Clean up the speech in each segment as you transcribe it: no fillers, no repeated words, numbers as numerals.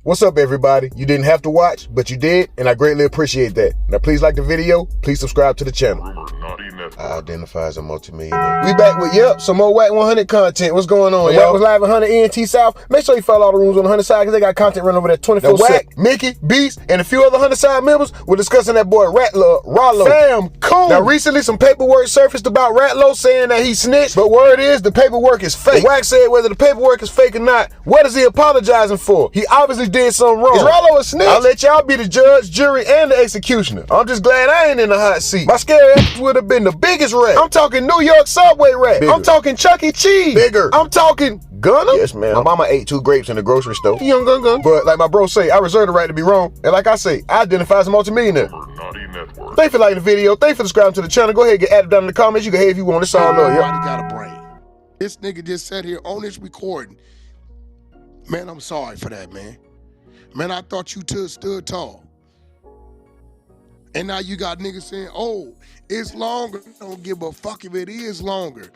What's up, everybody? You didn't have to watch, but you did, and I greatly appreciate that. Now, please like the video. Please subscribe to the channel. I identify as a multimillionaire. We back with, some more Wack 100 content. What's going on, y'all? Wack was live at 100 ENT South. Make sure you follow all the rules on the 100 side, because they got content running over there 24/7. Wack, Mickey, Beast, and a few other 100 side members were discussing that boy Rallo. Fam, cool. Now, recently, some paperwork surfaced about Rallo saying that he snitched, but word is the paperwork is fake. Wack said whether the paperwork is fake or not, what is he apologizing for? He obviously did something wrong. Is Rallo a snitch? I'll let y'all be the judge, jury, and the executioner. I'm just glad I ain't in the hot seat. My scary ass would have been the biggest rat. I'm talking New York subway rat. Bigger. I'm talking Chuck E. Cheese. Bigger. I'm talking Gunner. Yes, man. My mama ate 2 grapes in the grocery store. Young gun. But like my bro say, I reserve the right to be wrong. And like I say, I identify as a multimillionaire. Thanks for liking the video. Thanks for subscribing to the channel. Go ahead and get added down in the comments. You can hate if you want. It's all love, Everybody got a brain. This nigga just sat here on this recording. Man, I'm sorry for that, man. Man, I thought you stood tall. And now you got niggas saying, oh, it's longer. Don't give a fuck if it is longer.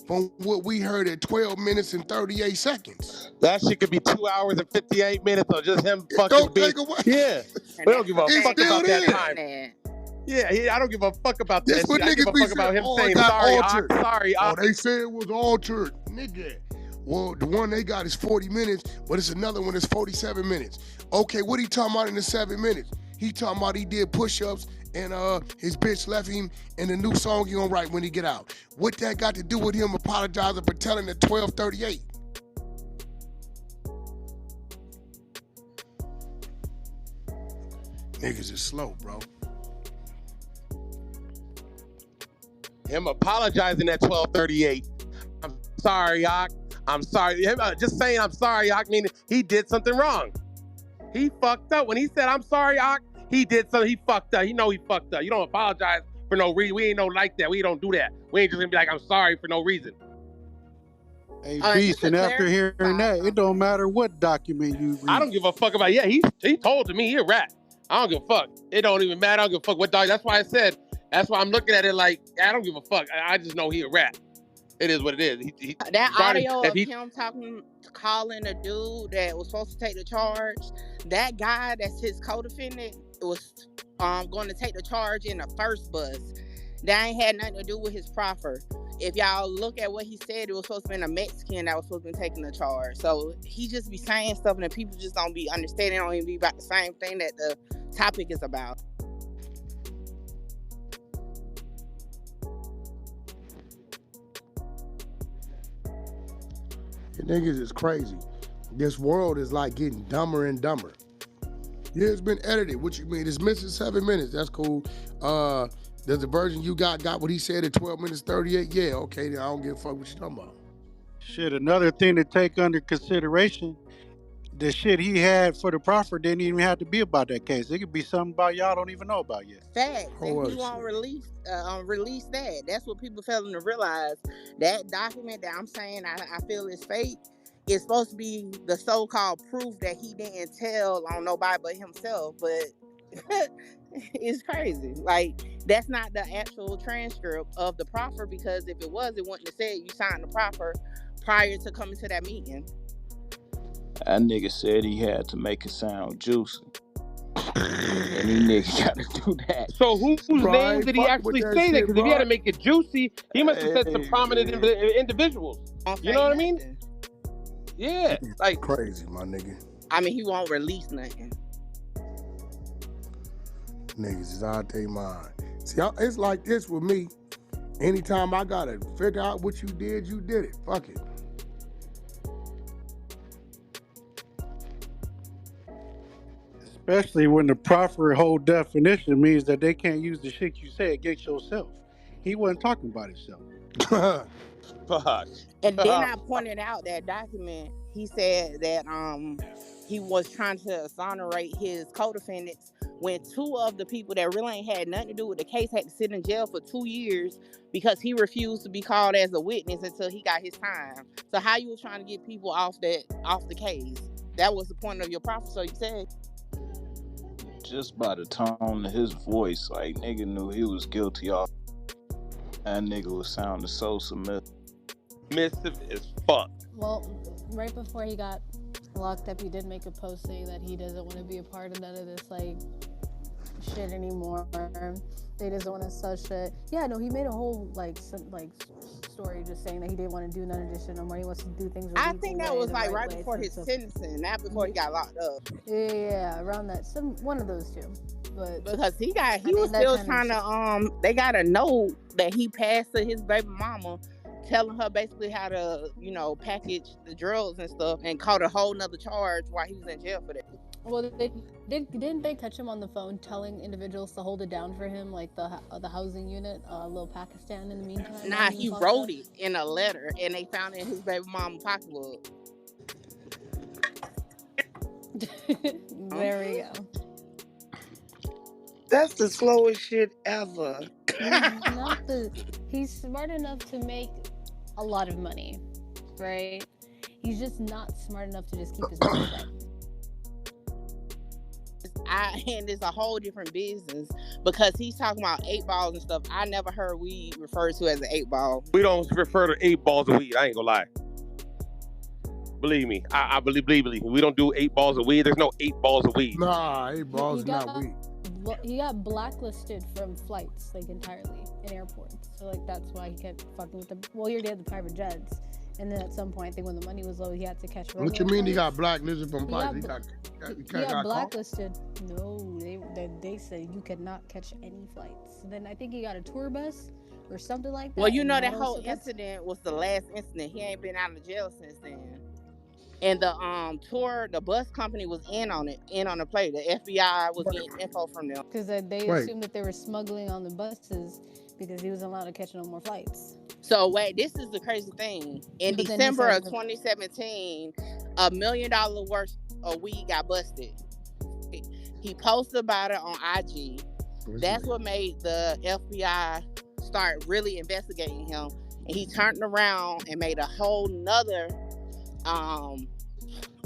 From what we heard at 12 minutes and 38 seconds. That shit could be 2 hours and 58 minutes or just him fucking being. Yeah. We don't give a fuck about that time. Yeah, I don't give a fuck about that. I don't give a fuck about him saying sorry, I'm sorry. Oh, they said it was altered. Nigga. Well, the one they got is 40 minutes, but it's another one that's 47 minutes. Okay, what he talking about in the 7 minutes? He talking about he did push-ups and his bitch left him and the new song he gonna write when he get out. What that got to do with him apologizing for telling at 12:38? Niggas is slow, bro. Him apologizing at 12:38. I'm sorry, Yock. I'm sorry. Him just saying I'm sorry, Yock, meaning he did something wrong. He fucked up. When he said I'm sorry, Yock, he did something. He fucked up. He know he fucked up. You don't apologize for no reason. We ain't no like that. We don't do that. We ain't just gonna be like, I'm sorry for no reason. Hey, Beast, and after hearing that, it don't matter what document you read. I don't give a fuck about, he told to me he a rat. I don't give a fuck. It don't even matter. I don't give a fuck what dog. That's why I said, that's why I'm looking at it like, I don't give a fuck. I just know he a rat. It is what it is. That audio of him calling a dude that was supposed to take the charge, that guy that's his co-defendant was going to take the charge in the first bus. That ain't had nothing to do with his proffer. If y'all look at what he said, it was supposed to be a Mexican that was supposed to be taking the charge. So he just be saying stuff and the people just don't be understanding. Don't even be about the same thing that the topic is about. You niggas is crazy. This world is like getting dumber and dumber. Yeah, it's been edited. What you mean? It's missing 7 minutes. That's cool. Does the version you got what he said at 12 minutes 38? Yeah, okay, then I don't give a fuck what you talking about. Shit, another thing to take under consideration, the shit he had for the proffer didn't even have to be about that case. It could be something about y'all don't even know about yet. Facts. And he won't release that. That's what people failing to realize. That document that I'm saying I feel is fake is supposed to be the so-called proof that he didn't tell on nobody but himself. But it's crazy. Like, that's not the actual transcript of the proffer, because if it was, it wouldn't have said you signed the proffer prior to coming to that meeting. That nigga said he had to make it sound juicy. And he nigga gotta do that. So whose name did he actually say that? Because if he had to make it juicy, he must have said some prominent individuals. You know what I mean? Yeah. Like, crazy, my nigga. I mean, he won't release nothing. Niggas is out their mind. See, it's like this with me. Anytime I gotta figure out what you did it. Fuck it. Especially when the proper whole definition means that they can't use the shit you say against yourself. He wasn't talking about himself. Fuck. And then I pointed out that document. He said that he was trying to exonerate his co-defendants when 2 of the people that really ain't had nothing to do with the case had to sit in jail for 2 years because he refused to be called as a witness until he got his time. So how you were trying to get people off the case? That was the point of your proffer, so you said. Just by the tone of his voice, like, nigga knew he was guilty off. That nigga was sounding so submissive. Submissive as fuck. Well, right before he got locked up, he did make a post saying that he doesn't want to be a part of none of this like shit anymore. They just want to sell shit. Yeah, no, he made a whole story just saying that he didn't want to do none of this shit no more. He wants to do things. I think that was like right before his sentencing, not before he got locked up. Yeah, around that, one of those two. But because he was still trying to they got a note that he passed to his baby mama, telling her basically how to, package the drugs and stuff, and caught a whole nother charge while he was in jail for that. Well, didn't they catch him on the phone telling individuals to hold it down for him, like the housing unit, little Pakistan in the meantime? Nah, he wrote it in a letter, and they found it in his baby mama's pocketbook. There we go. That's the slowest shit ever. He's smart enough to make a lot of money, right? He's just not smart enough to just keep his mouth shut. And it's a whole different business because he's talking about 8 balls and stuff. I never heard weed referred to as an 8 ball. We don't refer to 8 balls of weed. I ain't gonna lie. Believe me, I believe me. We don't do 8 balls of weed. There's no 8 balls of weed. Nah, 8 balls is not weed. He got blacklisted from flights, like, entirely in airports. So, like, that's why he kept fucking with he already had the private jets. And then at some point, I think when the money was low, he had to catch. What you mean he got blacklisted from flights? He got blacklisted. No, they said you could not catch any flights. Then I think he got a tour bus or something like that. Well, that whole incident was the last incident. He ain't been out of jail since then. And the bus company was in on the play. The FBI was getting info from them. Because they assumed that they were smuggling on the buses because he wasn't allowed to catch no more flights. So wait, this is the crazy thing. In December of 2017, $1 million worth of weed got busted. He posted about it on IG. That's what made the FBI start really investigating him. And he turned around and made a whole nother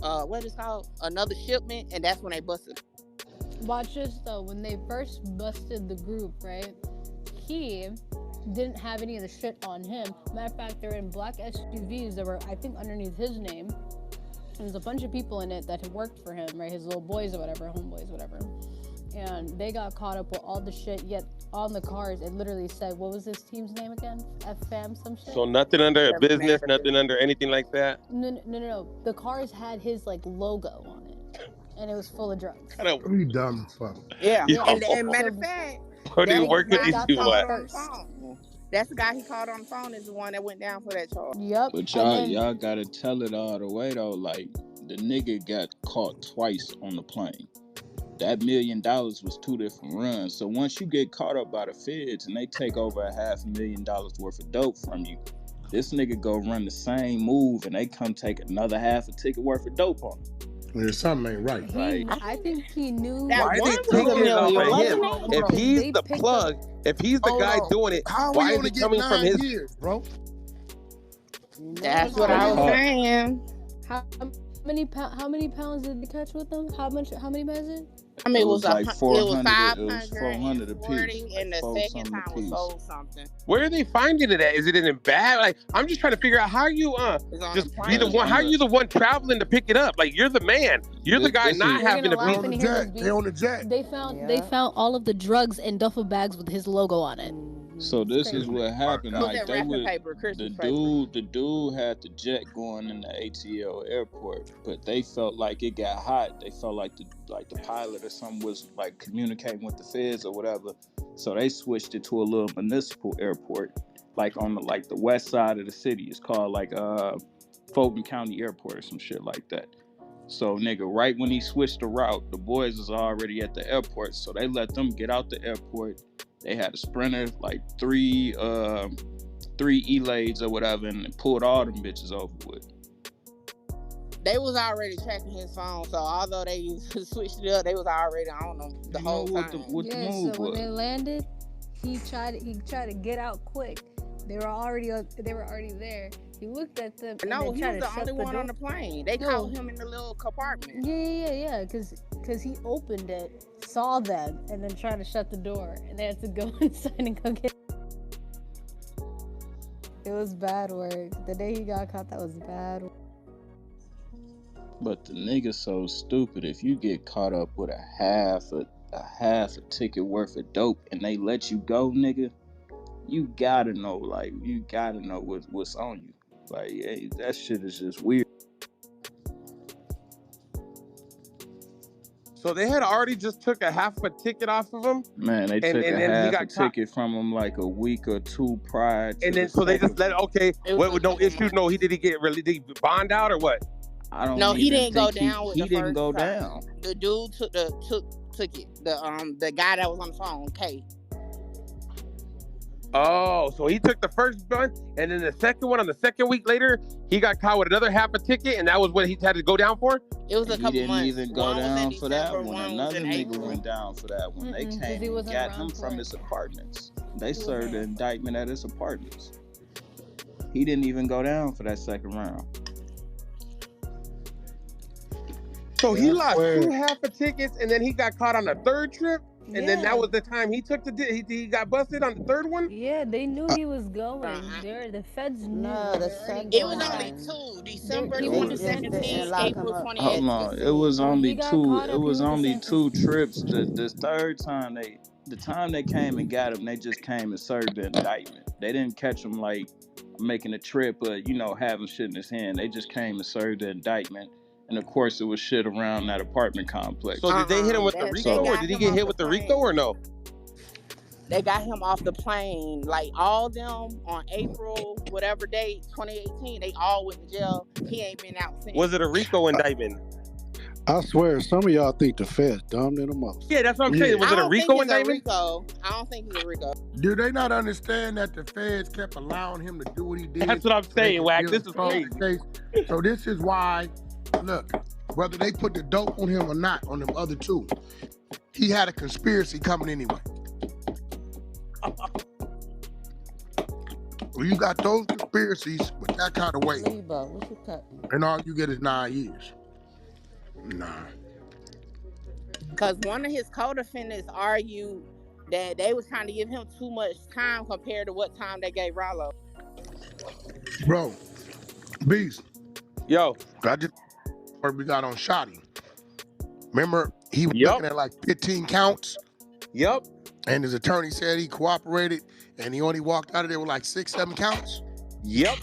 what is it called? Another shipment, and that's when they busted. Watch this though. When they first busted the group, right? He didn't have any of the shit on him. Matter of fact, they're in black SUVs that were, I think, underneath his name. There's a bunch of people in it that had worked for him, right? His little boys or whatever, homeboys, whatever. And they got caught up with all the shit, yet on the cars, it literally said, what was this team's name again? FAM, some shit? So nothing under a business, nothing under anything like that? No. The cars had his, logo on it. And it was full of drugs. You dumb fuck. Yeah. And matter of fact, what are you working these people at? That's the guy he called on the phone is the one that went down for that charge. Yep. But y'all gotta tell it all the way though. Like, the nigga got caught twice on the plane. That $1 million was 2 different runs. So once you get caught up by the feds and they take over $500,000 worth of dope from you, this nigga go run the same move and they come take another half a ticket worth of dope on him. There's something ain't right. I think he knew. Why are they taking it off of him? If he's the plug, if he's the guy doing it, why is it coming from his years, bro? That's what I was saying. How many pounds did they catch with them? How many measures? I mean, it was like 400. It was 500 400 a piece, and the second time was sold something. Where are they finding it at? Is it in a bag? Like, I'm just trying to figure out how you just be the one. How are you the one traveling to pick it up? Like, you're the man. You're the guy not having to be. They on the jet. They found all of the drugs in duffel bags with his logo on it. So this is what happened. Like, the dude had the jet going in the ATL airport, but they felt like it got hot. They felt like the pilot or something was like communicating with the feds or whatever. So they switched it to a little municipal airport, like on the west side of the city. It's called Fulton County Airport or some shit like that. So nigga, right when he switched the route, the boys was already at the airport. So they let them get out the airport. They had a Sprinter, like three E-Lades or whatever, and pulled all them bitches over with. They was already tracking his phone, so although they switched it up, they was already on him the whole time. What the move so was. When they landed, he tried to get out quick. They were already there. He looked at them. No, he was the only one on the plane. They caught him in the little compartment. Yeah. Because he opened it, saw them, and then tried to shut the door, and they had to go inside and go get. It was bad work. The day he got caught, that was bad work. But the nigga so stupid. If you get caught up with a half a ticket worth of dope and they let you go, nigga, you gotta know, like, what's on you. Like, hey, that shit is just weird. So they had already just took a half a ticket off of him. Man, they took a half a ticket from him like a week or two prior to. And then so they just let what with no issues? No, did he get bond out or what? I don't. No, he didn't go down. He didn't go down. The dude took it. The guy that was on the phone, K. Oh, so he took the first one, and then the second one on the second week later, he got caught with another half a ticket, and that was what he had to go down for? It was a couple months. He didn't even go down for that one. Another nigga went down for that one. They came and got him from his apartments. They served the indictment at his apartments. He didn't even go down for that second round. So he lost 2 half a tickets, and then he got caught on the third trip? And then that was the time he took he got busted on the third one? Yeah, they knew he was going. The feds knew. No, the second It was only 2. December 2017, April 2018. Hold on. It was only 2. It was only 2 trips. The third time the time they came and got him, they just came and served the indictment. They didn't catch him like making a trip or, having shit in his hand. They just came and served the indictment. And of course, it was shit around that apartment complex. So did they hit him with the RICO, or did he get hit with the RICO, or no? They got him off the plane. Like, all of them on April, whatever date, 2018, they all went to jail. He ain't been out since. Was it a RICO indictment? I swear, some of y'all think the Fed's dumb than the most. Yeah, that's what I'm saying. Was it a RICO indictment? I don't think it's a RICO. Do they not understand that the Feds kept allowing him to do what he did? That's what I'm saying, Wack. This is crazy. So this is why, look, whether they put the dope on him or not, on them other 2, he had a conspiracy coming anyway. Well, you got those conspiracies with that kind of weight, and all you get is 9 years. Nah. Because one of his co-defendants argued that they was trying to give him too much time compared to what time they gave Rallo. Bro, Beast. Yo. I just heard we got on Shotty. Remember, he was looking at like 15 counts? Yep. And his attorney said he cooperated, and he only walked out of there with like 6, 7 counts? Yep.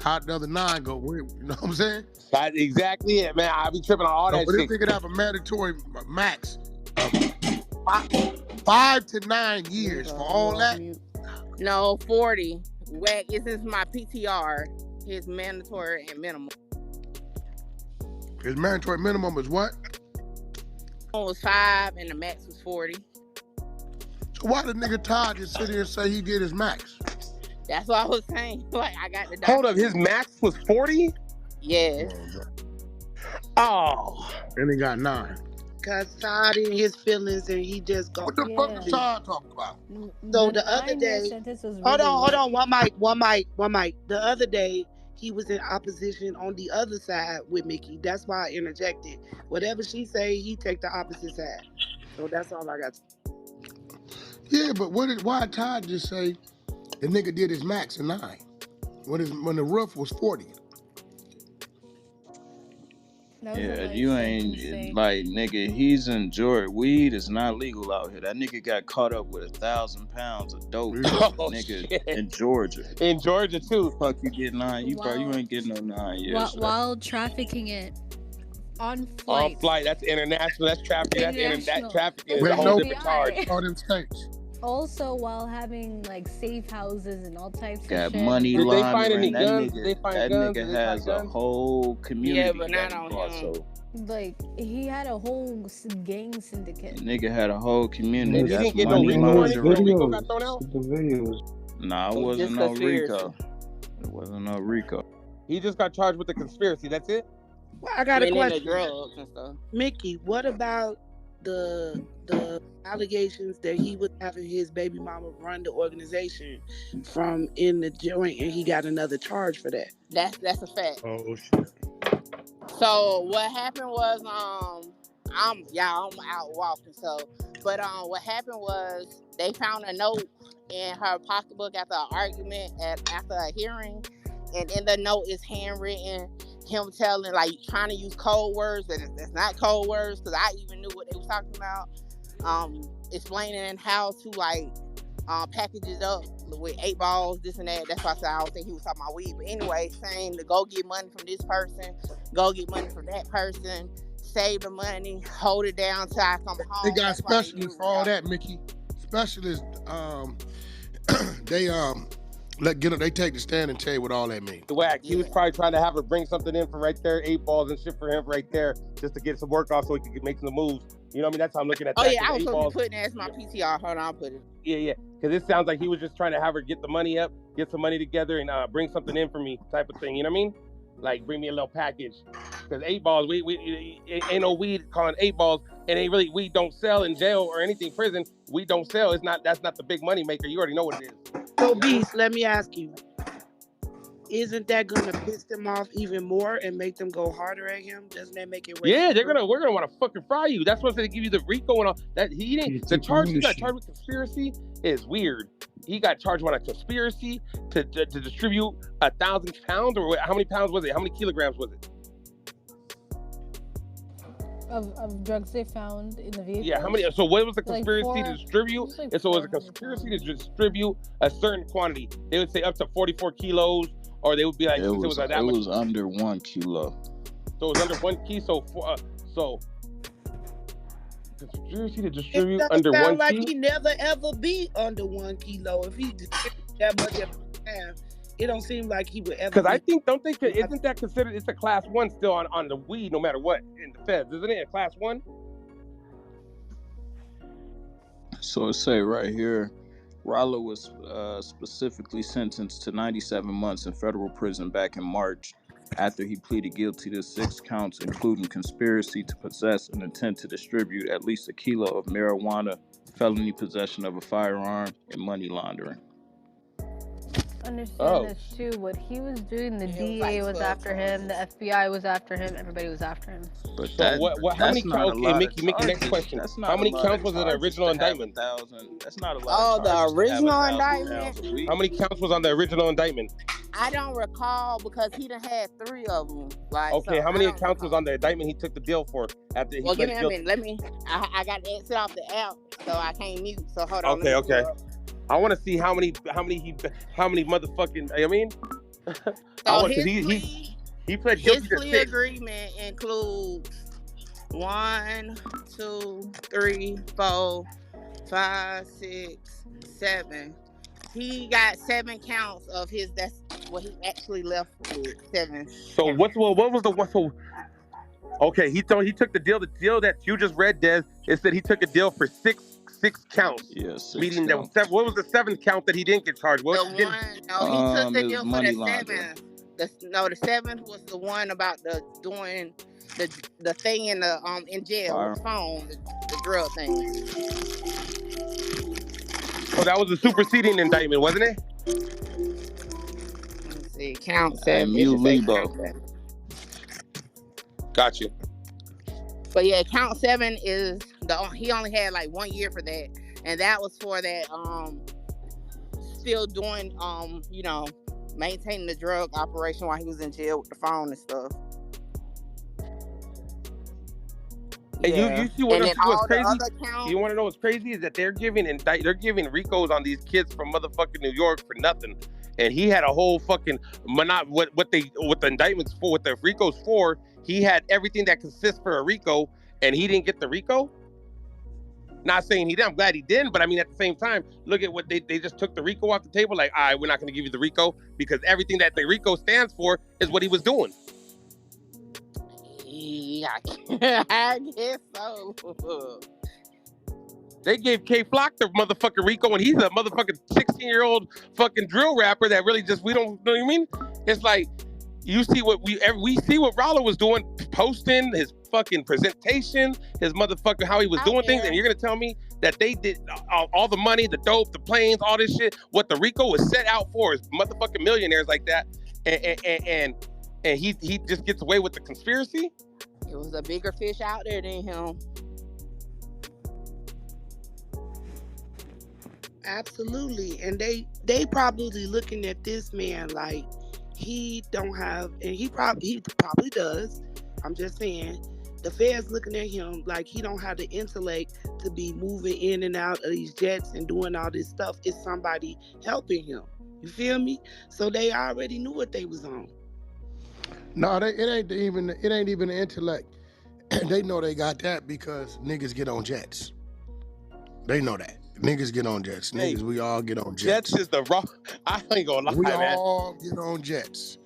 How'd the other 9 go? You know what I'm saying? That's exactly it, man. I be tripping on all that but shit. But if they could have a mandatory max of 5 to 9 years for all that? No, 40. Wack, this is my PTR. His mandatory and minimum. His mandatory minimum is what? One was 5 and the max was 40. So why did nigga Todd just sit here and say he did his max? That's what I was saying. Like, I got the Hold up, his max was 40? Yes. Oh. And he got 9. Cause Todd in his feelings and he just go. What the fuck is Todd talking about? So the other day, hold on, one mic. The other day, he was in opposition on the other side with Mickey. That's why I interjected. Whatever she say, he take the opposite side. So that's all I got to say. Yeah, but why did Todd just say the nigga did his max at 9 when the roof was 40? Yeah, you ain't like, nigga, he's in Georgia. Weed is not legal out here. That nigga got caught up with 1,000 pounds of dope, nigga, shit. In Georgia. In Georgia too. Fuck you getting 9? You ain't getting no 9 years. While trafficking it on flight. On flight, that's international. That's trafficking. That trafficking is Wait, a whole different charge. All them states. Also, while having like safe houses and all types of got shit. money Did they laundering. find any guns? Nigga, Did they find that guns? nigga has a whole community. Yeah, but not on him. Also. Like, he had a whole gang syndicate. Nigga had a whole community. He didn't get no RICO or anything? RICO got thrown out? Nah, it wasn't no RICO. It wasn't no RICO. He just got charged with the conspiracy. That's it? Well, I got a question. Drugs and stuff. Mickey, what about the allegations that he was having his baby mama run the organization from in the joint and he got another charge for that? That's a fact. Oh shit. So what happened was I'm out walking, but what happened was they found a note in her pocketbook after an argument after a hearing, and in the note is handwritten. him telling, like, trying to use code words, and that's not code words, because I even knew what they was talking about. Explaining how to, like, package it up with 8 balls, this and that. That's why I said I don't think he was talking about weed. But anyway, saying to go get money from this person, go get money from that person, save the money, hold it down till I come home. They got specialists for all that, Mickey. Specialists, they take the stand and tell you what all that means. The Wack, he was probably trying to have her bring something in from right there, 8 balls and shit for him right there, just to get some work off so he could make some moves. You know what I mean? That's how I'm looking at that. Oh, yeah, I was supposed to be putting it as my PTR. Hold on, I'll put it. Yeah. Because it sounds like he was just trying to have her get the money up, get some money together, and bring something in for me type of thing. You know what I mean? Like, bring me a little package. Because 8 balls, we ain't no weed calling 8 balls. And ain't really, weed don't sell in jail or anything, prison. We don't sell. That's not the big money maker. You already know what it is. So, Beast, let me ask you. Isn't that going to piss them off even more and make them go harder at him? Doesn't that make it worse? Yeah, we're gonna want to fucking fry you. That's what I'm saying. They give you the RICO and all that. He got charged with conspiracy is weird. He got charged with a conspiracy to distribute 1,000 pounds, or how many pounds was it? How many kilograms was it? Of drugs they found in the vehicle. Yeah, how many? So what was the conspiracy to distribute? Like and so it was a conspiracy to distribute a certain quantity. They would say up to 44 kilos, or they would be like, it was under 1 kilo. So it was under 1 kilo. So conspiracy to distribute under 1 kilo. Like he never ever be under 1 kilo. If he distributed that much every time, it don't seem like he would ever. Because I think, isn't that considered? It's a class 1 still on the weed, no matter what in the feds, isn't it? A class 1. So it say right here, Rallo was specifically sentenced to 97 months in federal prison back in March after he pleaded guilty to 6 counts, including conspiracy to possess and intent to distribute at least 1 kilo of marijuana, felony possession of a firearm, and money laundering. Understand this too. What he was doing, the DA was after him, the FBI was after him, everybody was after him. But how many counts? Okay, Mickey, next question. How many counts was in the original indictment? That's not a lot. Oh, the original indictment? How many counts was on the original indictment? I don't recall because he done had 3 of them. Like, okay, so how many counts was on the indictment he took the deal for after he give me a minute. I got to exit off the app, so I can't mute. So hold on. Okay. I want to see how many motherfucking. I mean, so he pled guilty. His plea agreement includes 1, 2, 3, 4, 5, 6, 7. He got 7 counts of his. That's what he actually left with. 7. So what was the one? So okay, he took the deal. The deal that you just read, Des, it said he took a deal for 6 counts. Yeah, 6 meaning counts. That what was the 7th count that he didn't get charged? He took the deal for the 7th. The 7th was the one about doing the thing in the in jail, the phone, the drug thing. Oh, that was a superseding indictment, wasn't it? Let's see, count 7. Got you. But yeah, count 7 is he only had like 1 year for that, and that was for that still doing maintaining the drug operation while he was in jail with the phone and stuff. And you see what's crazy? You want to know what's crazy is that they're giving RICOs on these kids from motherfucking New York for nothing, and he had a whole fucking what the indictments for, what the RICOs for. He had everything that consists for a RICO, and he didn't get the RICO. Not saying he did. I'm glad he didn't, but I mean at the same time, look at what they just took the RICO off the table. Like, all right, we're not going to give you the RICO because everything that the RICO stands for is what he was doing. Yeah, I guess so. They gave K Flock the motherfucking RICO, and he's a motherfucking 16-year-old fucking drill rapper that really just, we don't, you know what I mean? It's like, you see what we see what Rallo was doing, posting his fucking presentation, his motherfucking how he was doing things, and you're gonna tell me that they did all the money, the dope, the planes, all this shit. What the RICO was set out for is motherfucking millionaires like that, and he just gets away with the conspiracy. It was a bigger fish out there than him. Absolutely, and they probably looking at this man like he don't have, and he probably does. I'm just saying, the feds looking at him like he don't have the intellect to be moving in and out of these jets and doing all this stuff. It's somebody helping him. You feel me? So they already knew what they was on. No, it ain't even the intellect. They know they got that because niggas get on jets. They know that. Niggas get on jets. Niggas, we all get on jets. Jets is the wrong. I ain't gonna lie, we man. We all get on jets.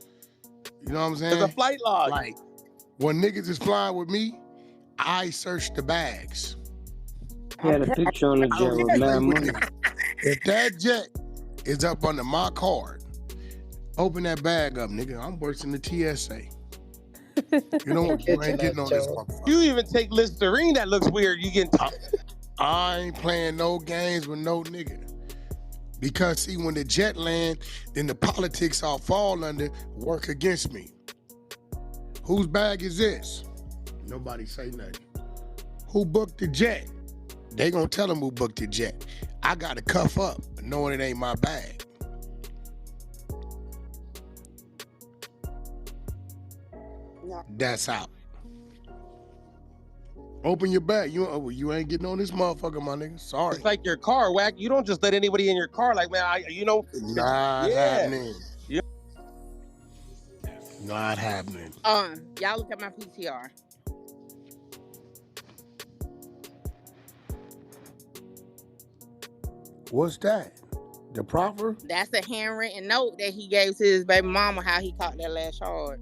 You know what I'm saying? There's a flight log. Like, when niggas is flying with me, I search the bags. He had a picture on the jet with mad money. If that jet is up under my card, open that bag up, nigga. I'm worse than the TSA. You know what? You ain't getting on this motherfucker. You even take Listerine that looks weird. You get. I ain't playing no games with no nigga. Because see, when the jet land, then the politics I'll fall under work against me. Whose bag is this? Nobody say nothing. Who booked the jet? They gonna tell them who booked the jet. I gotta cuff up, knowing it ain't my bag. That's out. Open your bag. You ain't getting on this motherfucker, my nigga. Sorry. It's like your car, Wack. You don't just let anybody in your car. Like, man, Not happening. Yeah. Not happening. Y'all look at my PTR. What's that? The proffer? That's a handwritten note that he gave to his baby mama. How he caught that last charge.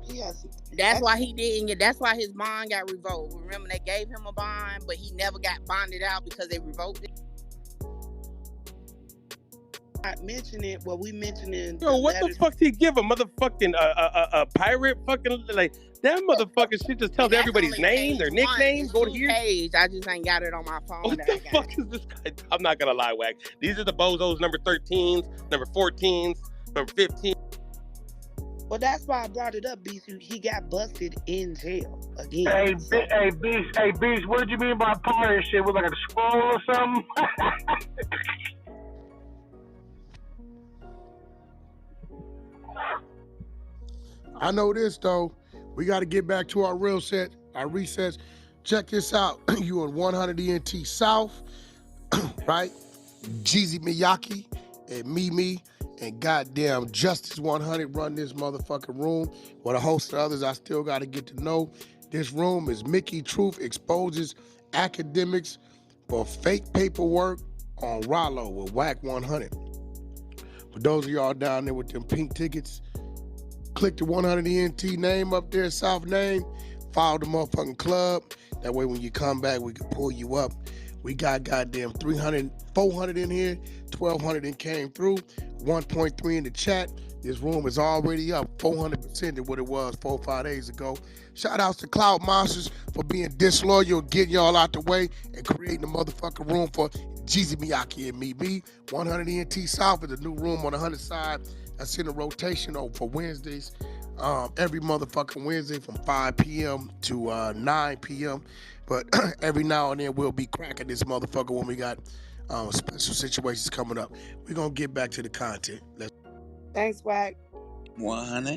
Yes. That's why he didn't get. That's why his bond got revoked. Remember, they gave him a bond, but he never got bonded out because they revoked it. Not mentioning what we mentioning. Yo, what the fuck did he give a motherfucking a pirate fucking like that motherfucking shit just tells everybody's name, their nickname. Go to here. Page. I just ain't got it on my phone. What the fuck is this guy? I'm not gonna lie, Wack. These are the bozos, number 13s, number 14s, number 15. Well, that's why I brought it up, Beast. He got busted in jail again. Hey, Beast, what did you mean by pirate shit? Was like a scroll or something? I know this though. We got to get back to our real set, our resets. Check this out. You on 100 ENT South, right? Jeezy Miyake and Mimi and goddamn Justice 100 run this motherfucking room. With a host of others I still got to get to know. This room is Mickey Truth exposes academics for fake paperwork on Ralo with Wack 100. For those of y'all down there with them pink tickets, click the 100 ENT name up there, South name, follow the motherfucking club. That way when you come back, we can pull you up. We got goddamn 300, 400 in here, 1,200 in came through, 1.3 in the chat. This room is already up 400% than what it was 4 or 5 days ago. Shout outs to Cloud Monsters for being disloyal, getting y'all out the way, and creating a motherfucking room for Jeezy Miyake and me. 100 ENT South is a new room on the 100 side. That's in a rotation for Wednesdays. Every motherfucking Wednesday from 5 p.m. to 9 p.m. But every now and then we'll be cracking this motherfucker when we got special situations coming up. We're going to get back to the content. Thanks, Wack. 100.